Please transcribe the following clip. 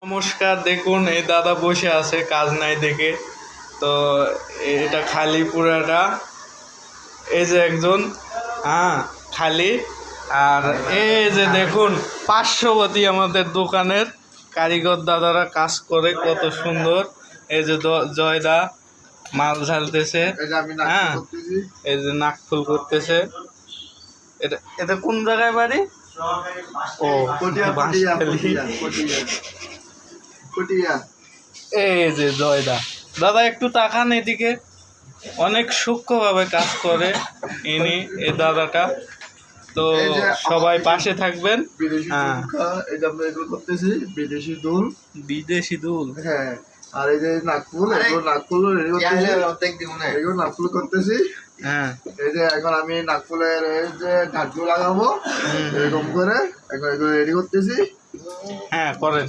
নমস্কার, দেখুন এই দাদা বসে আছে কাজ নাই দেখে। তো এটা খালি পুরাটা, এই যে একজন খালি। আর এই যে দেখুন পার্শ্ববর্তী আমাদের দোকানের কারিগর দাদারা কাজ করে কত সুন্দর। এই যে জয়দা মাল ঝালতেছে, এই যে নাকফুল করতেছে। এটা এটা কোন জায়গায় বাড়ি? ও এই যে জয়দা দাদা, একটু তাকান এদিকে। অনেক সূক্ষ্মভাবে কাজ করে ইনি, এই দাদাটা। তো সবাই পাশে থাকবেন। বিদেশি দুল, বিদেশি দুল, হ্যাঁ। আর এই যে নাকফুল, নাকফুল করতেছি। হ্যাঁ, এই যে এখন আমি নাকফুলের এই যে ঢাকু লাগাবো এরকম করে এখন রেডি করতেছি। হ্যাঁ, করেন।